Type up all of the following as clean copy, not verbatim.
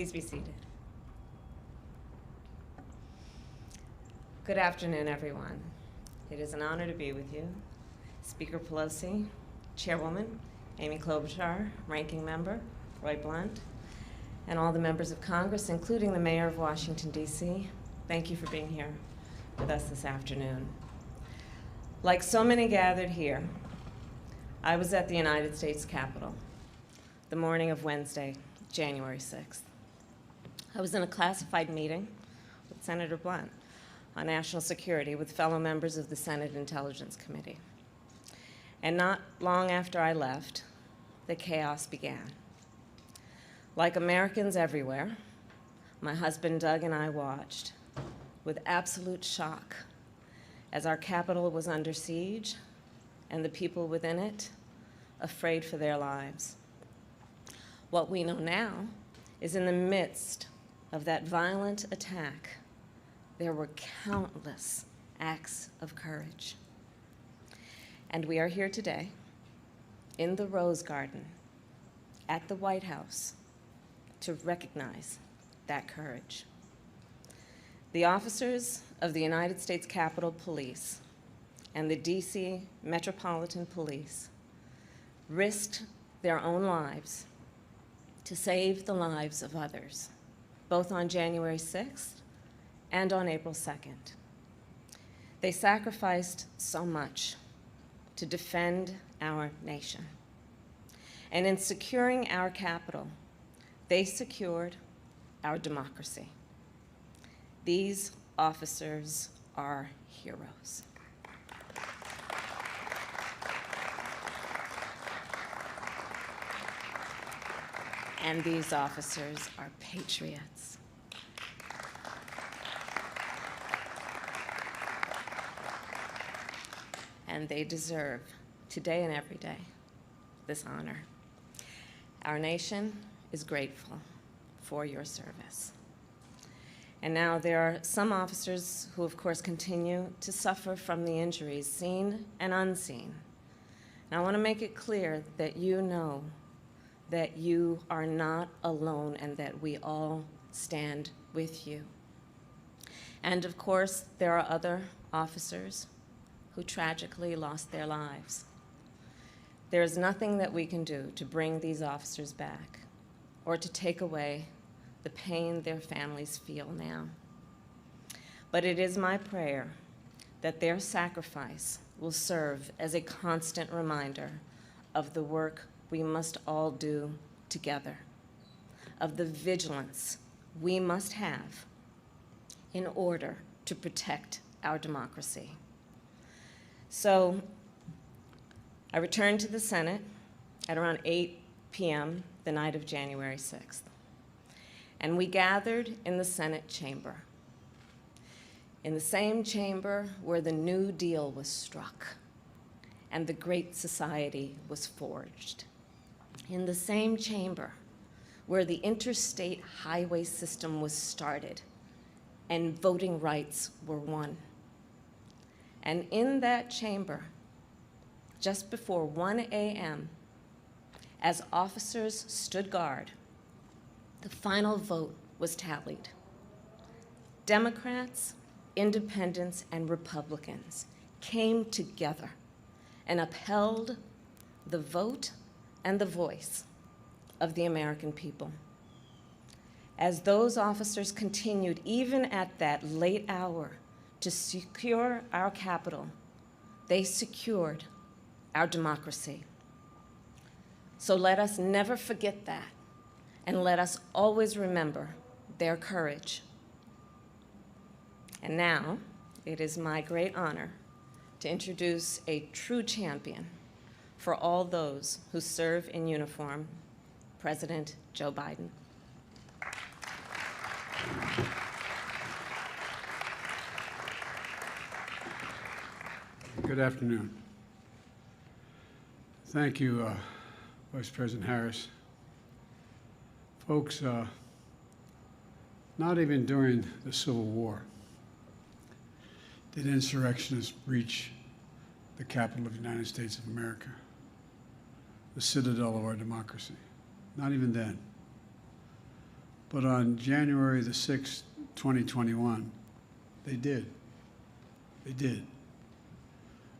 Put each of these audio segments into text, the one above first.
Please be seated. Good afternoon, everyone. It is an honor to be with you. Speaker Pelosi, Chairwoman Amy Klobuchar, Ranking Member Roy Blunt, and all the members of Congress, including the Mayor of Washington, D.C., thank you for being here with us this afternoon. Like so many gathered here, I was at the United States Capitol the morning of Wednesday, January 6th. I was in a classified meeting with Senator Blunt on national security with fellow members of the Senate Intelligence Committee. And not long after I left, the chaos began. Like Americans everywhere, my husband Doug and I watched with absolute shock as our Capitol was under siege and the people within it afraid for their lives. What we know now is in the midst of that violent attack, there were countless acts of courage. And we are here today in the Rose Garden at the White House to recognize that courage. The officers of the United States Capitol Police and the D.C. Metropolitan Police risked their own lives to save the lives of others, both on January 6th and on April 2nd. They sacrificed so much to defend our nation. And in securing our Capitol, they secured our democracy. These officers are heroes. And these officers are patriots. And they deserve, today and every day, this honor. Our nation is grateful for your service. And now there are some officers who, of course, continue to suffer from the injuries seen and unseen. And I want to make it clear that you know that you are not alone and that we all stand with you. And of course, there are other officers who tragically lost their lives. There is nothing that we can do to bring these officers back or to take away the pain their families feel now. But it is my prayer that their sacrifice will serve as a constant reminder of the work we must all do together, of the vigilance we must have in order to protect our democracy. So I returned to the Senate at around 8 p.m. the night of January 6th. And we gathered in the Senate chamber, in the same chamber where the New Deal was struck and the Great Society was forged, in the same chamber where the interstate highway system was started and voting rights were won. And in that chamber, just before 1 a.m., as officers stood guard, the final vote was tallied. Democrats, independents, and Republicans came together and upheld the vote and the voice of the American people. As those officers continued, even at that late hour, to secure our Capitol, they secured our democracy. So let us never forget that, and let us always remember their courage. And now, it is my great honor to introduce a true champion for all those who serve in uniform, President Joe Biden. Good afternoon. Thank you, Vice President Harris. Folks, not even during the Civil War did insurrectionists breach the Capitol of the United States of America, the citadel of our democracy. Not even then. But on January the 6th, 2021, they did. They did.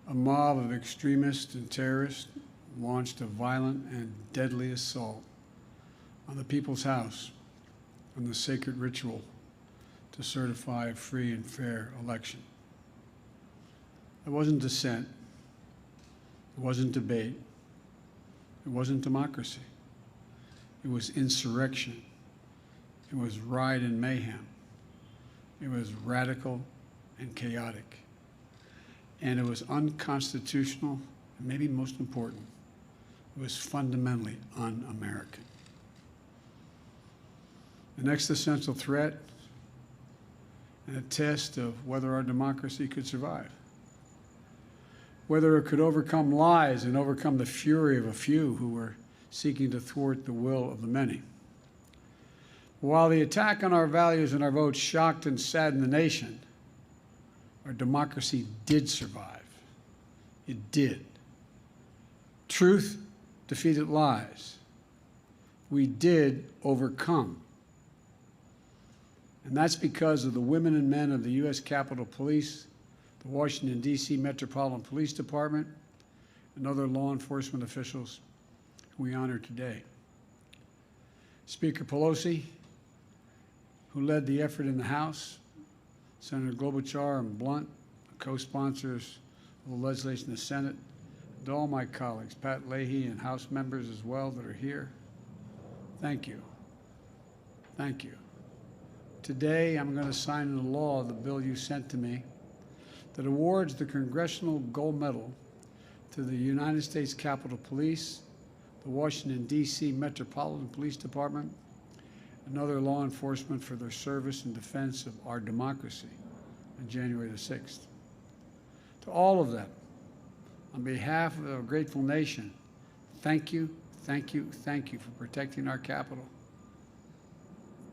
A mob of extremists and terrorists launched a violent and deadly assault on the People's House and the sacred ritual to certify a free and fair election. It wasn't dissent. It wasn't debate. It wasn't democracy. It was insurrection. It was riot and mayhem. It was radical and chaotic. And it was unconstitutional, and maybe most important, it was fundamentally un-American. An existential threat and a test of whether our democracy could survive, whether it could overcome lies and overcome the fury of a few who were seeking to thwart the will of the many. While the attack on our values and our votes shocked and saddened the nation, our democracy did survive. It did. Truth defeated lies. We did overcome. And that's because of the women and men of the U.S. Capitol Police, the Washington, D.C. Metropolitan Police Department, and other law enforcement officials who we honor today. Speaker Pelosi, who led the effort in the House, Senator Klobuchar and Blunt, the co-sponsors of the legislation in the Senate, and all my colleagues, Pat Leahy and House members as well that are here, thank you. Thank you. Today, I'm going to sign into law the bill you sent to me that awards the Congressional Gold Medal to the United States Capitol Police, the Washington, D.C. Metropolitan Police Department, and other law enforcement for their service and defense of our democracy on January the 6th. To all of them, on behalf of a grateful nation, thank you, thank you, thank you for protecting our Capitol.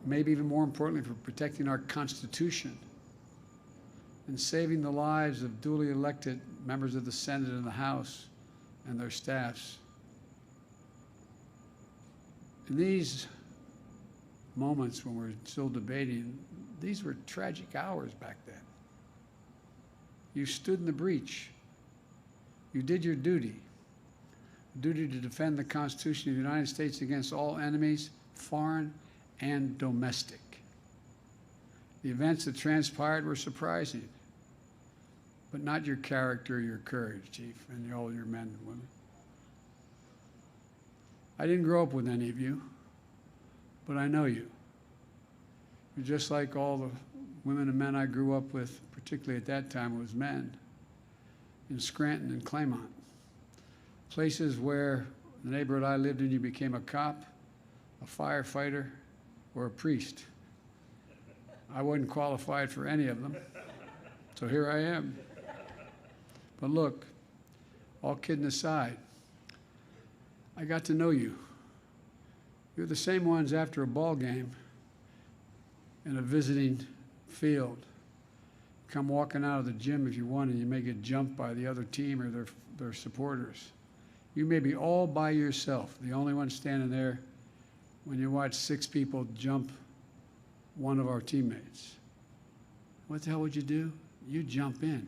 Maybe even more importantly, for protecting our Constitution and saving the lives of duly elected members of the Senate and the House and their staffs. In these moments when we're still debating, these were tragic hours back then. You stood in the breach. You did your duty to defend the Constitution of the United States against all enemies, foreign and domestic. The events that transpired were surprising, but not your character, your courage, Chief, and all your men and women. I didn't grow up with any of you, but I know you. You're just like all the women and men I grew up with, particularly at that time it was men, in Scranton and Claymont. Places where the neighborhood I lived in, you became a cop, a firefighter, or a priest. I wasn't qualified for any of them, so here I am. But look, all kidding aside, I got to know you. You're the same ones after a ball game in a visiting field. Come walking out of the gym if you want and you may get jumped by the other team or their supporters. You may be all by yourself, the only one standing there when you watch 6 people jump one of our teammates. What the hell would you do? You jump in.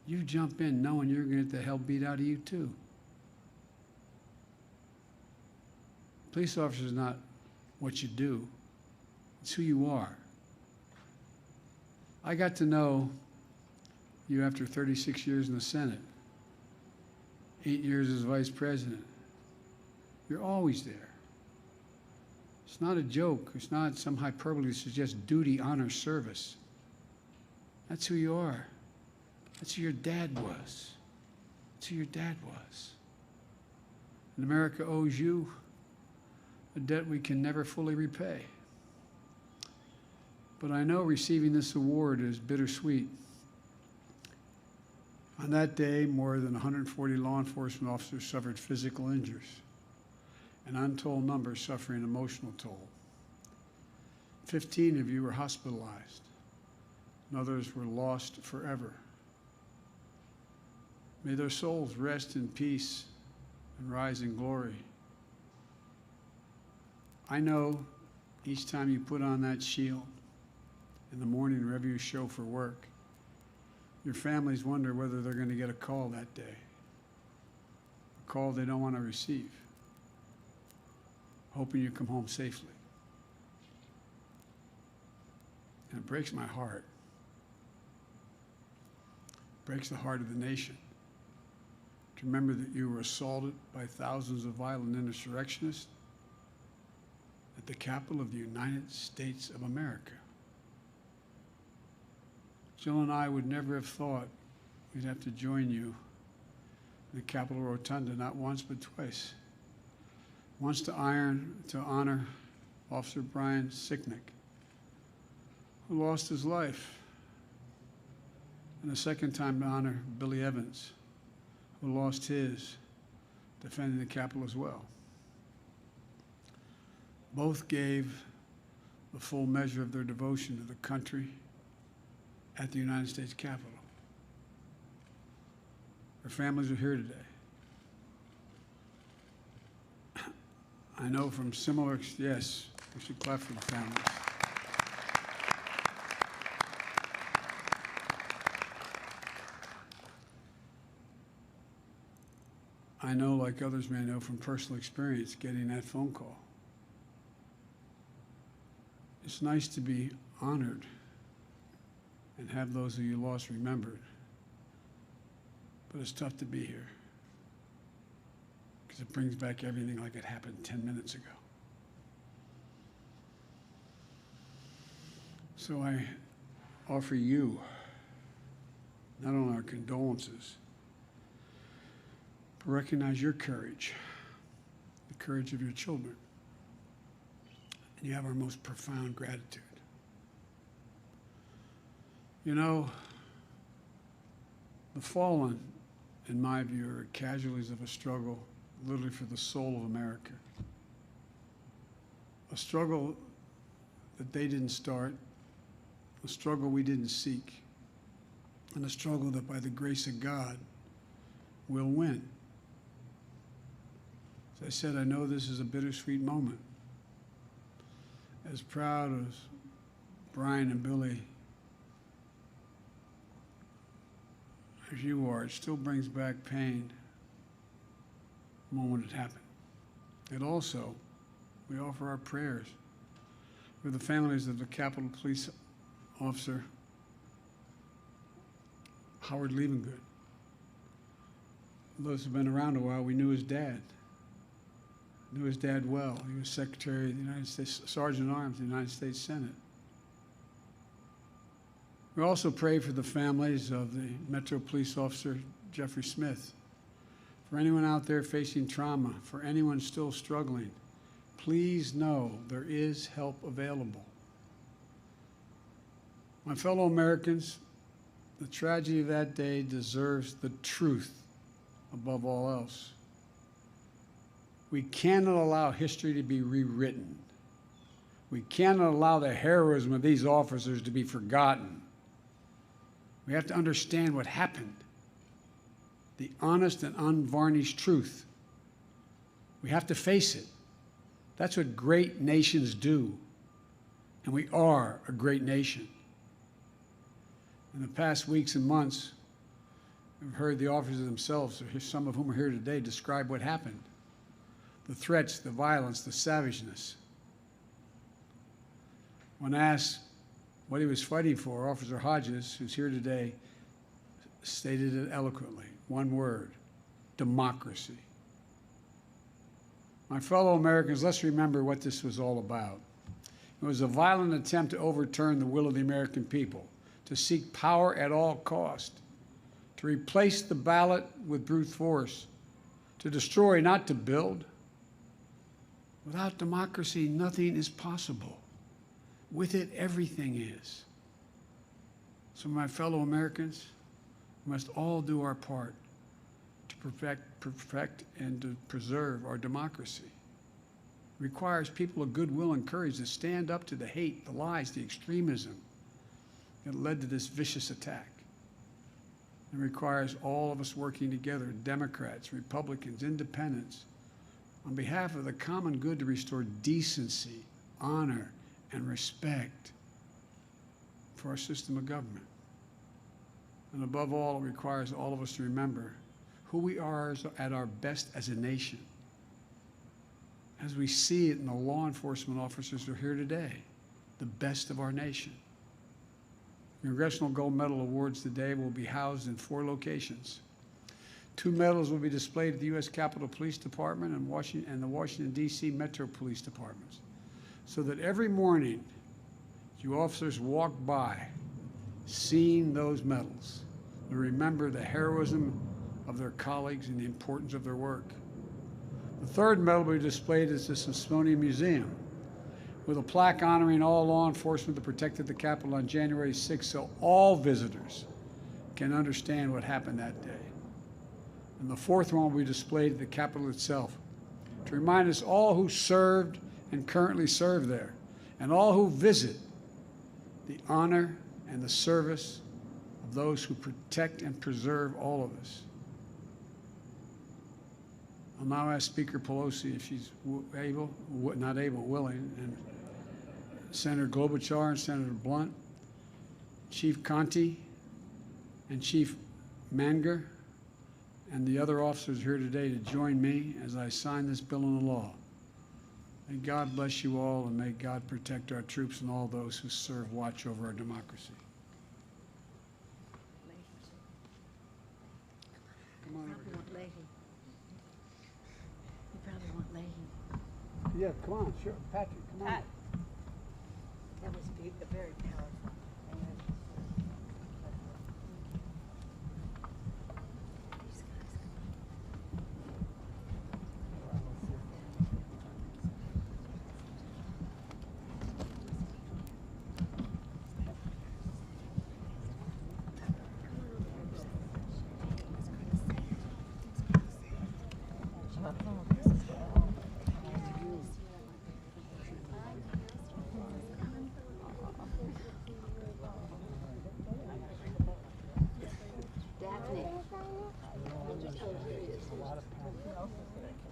You jump in knowing you're going to get the hell beat out of you too. Police officer is not what you do. It's who you are. I got to know you after 36 years in the Senate, 8 years as vice president. You're always there. It's not a joke. It's not some hyperbole to suggest duty, honor, service. That's who you are. That's who your dad was. That's who your dad was. And America owes you a debt we can never fully repay. But I know receiving this award is bittersweet. On that day, more than 140 law enforcement officers suffered physical injuries, an untold number suffering emotional toll. 15 of you were hospitalized, and others were lost forever. May their souls rest in peace and rise in glory. I know each time you put on that shield in the morning wherever you show for work, your families wonder whether they're going to get a call that day, a call they don't want to receive, hoping you come home safely. And it breaks my heart. It breaks the heart of the nation to remember that you were assaulted by thousands of violent insurrectionists at the capital of the United States of America. Jill and I would never have thought we'd have to join you in the Capitol Rotunda, not once but twice. Once to honor Officer Brian Sicknick, who lost his life, and the second time to honor Billy Evans, who lost his defending the Capitol as well. Both gave the full measure of their devotion to the country at the United States Capitol. Their families are here today. I know from similar, yes, we should clap for the families. I know, like others may know from personal experience, getting that phone call. It's nice to be honored and have those who you lost remembered, but it's tough to be here because it brings back everything like it happened 10 minutes ago. So I offer you not only our condolences, but recognize your courage, the courage of your children. And you have our most profound gratitude. You know, the fallen, in my view, are casualties of a struggle literally for the soul of America. A struggle that they didn't start, a struggle we didn't seek, and a struggle that by the grace of God will win. As I said, I know this is a bittersweet moment. As proud as Brian and Billy as you are, it still brings back pain the moment it happened. And also, we offer our prayers for the families of the Capitol Police Officer Howard Levengood. Those who've been around a while, we knew his dad. Knew his dad well. He was Secretary of the United States, Sergeant at Arms of the United States Senate. We also pray for the families of the Metro Police Officer Jeffrey Smith. For anyone out there facing trauma, for anyone still struggling, please know there is help available. My fellow Americans, the tragedy of that day deserves the truth above all else. We cannot allow history to be rewritten. We cannot allow the heroism of these officers to be forgotten. We have to understand what happened, the honest and unvarnished truth. We have to face it. That's what great nations do, and we are a great nation. In the past weeks and months, we've heard the officers themselves, some of whom are here today, describe what happened. The threats, the violence, the savageness. When asked what he was fighting for, Officer Hodges, who's here today, stated it eloquently. One word: democracy. My fellow Americans, let's remember what this was all about. It was a violent attempt to overturn the will of the American people, to seek power at all cost, to replace the ballot with brute force, to destroy, not to build. Without democracy, nothing is possible. With it, everything is. So my fellow Americans, we must all do our part to perfect and to preserve our democracy. It requires people of goodwill and courage to stand up to the hate, the lies, the extremism that led to this vicious attack. It requires all of us working together, Democrats, Republicans, Independents, on behalf of the common good to restore decency, honor and respect for our system of government. And above all, it requires all of us to remember who we are at our best as a nation, as we see it in the law enforcement officers who are here today, the best of our nation. Congressional Gold Medal awards today will be housed in 4 locations. 2 medals will be displayed at the U.S. Capitol Police Department and the Washington, D.C. Metro Police Departments, so that every morning you officers walk by seeing those medals and remember the heroism of their colleagues and the importance of their work. The 3rd medal will be displayed at the Smithsonian Museum with a plaque honoring all law enforcement that protected the Capitol on January 6th, so all visitors can understand what happened that day. And the 4th one will be displayed at the Capitol itself to remind us all who served and currently serve there, and all who visit, the honor and the service of those who protect and preserve all of us. I'll now ask Speaker Pelosi if she's willing, and Senator Klobuchar and Senator Blunt, Chief Conte and Chief Manger, and the other officers here today to join me as I sign this bill into law. May God bless you all, and may God protect our troops and all those who serve watch over our democracy. Come on over here. You probably want Leahy. Yeah, come on, sure. Patrick, come on. Pat. That was very powerful.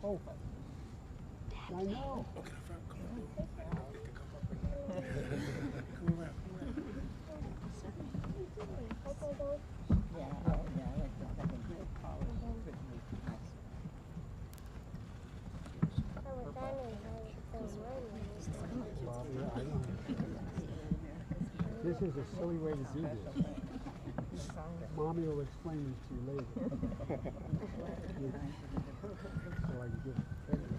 Oh, I know. This is a silly way to do this. Mommy will explain this to you later. So I can give credit.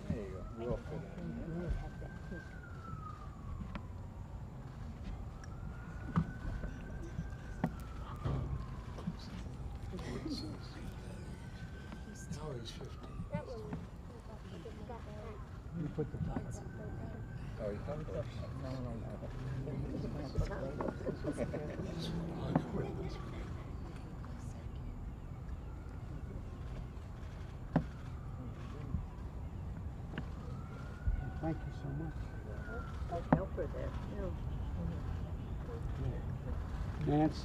There you go. We'll fit it. Now he's 50. You put the top on. Oh, you got it? Thank you so much. I'll help her there. Nance?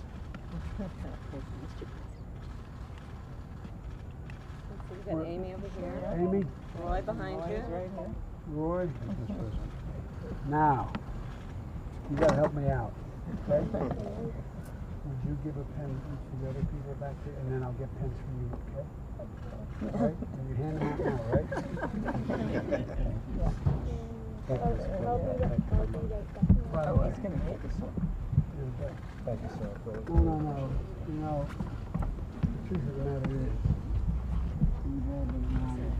We got Amy over here. Amy? Roy behind you. Right here. Roy? Now, you gotta help me out, okay? Would you give a pen to the other people back there, and then I'll get pens from you, okay? All right? And you hand them out now, right? Oh, it's going to hit this one. Thank you, sir. No. You know, the truth of the matter is, we've all been around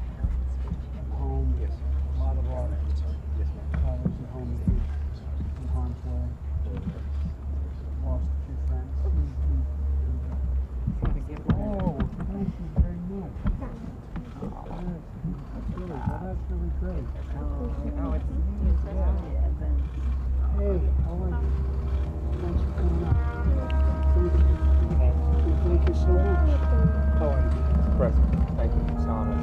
home. Yes. A lot of our colleagues at home in harm's way. Lost a few friends. Oh, thank you very much. That's really great. Oh, it's Hey, how are you? Thanks for coming up. Thank you so much. How are you? Present. Thank you. It's an honor.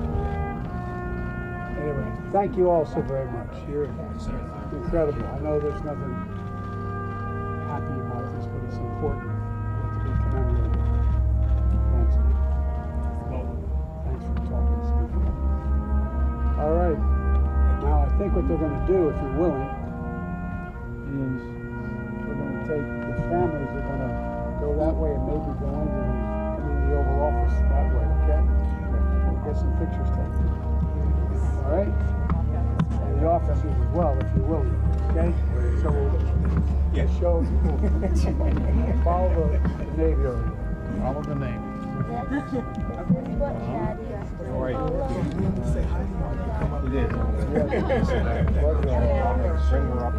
Anyway, thank you all so very much. You're incredible. I know there's nothing happy about this, but it's important to be commemorated. Thanks. Thanks for talking to speaking. All right. what they're gonna do, if you're willing, is we're gonna take, the families are gonna go that way and maybe go in and come in the Oval Office that way, okay? We'll get some pictures taken. All right? And the officers as well, if you're willing, okay? So we'll show, we'll follow the Navy over there. Follow the Navy. He did. Bring her up.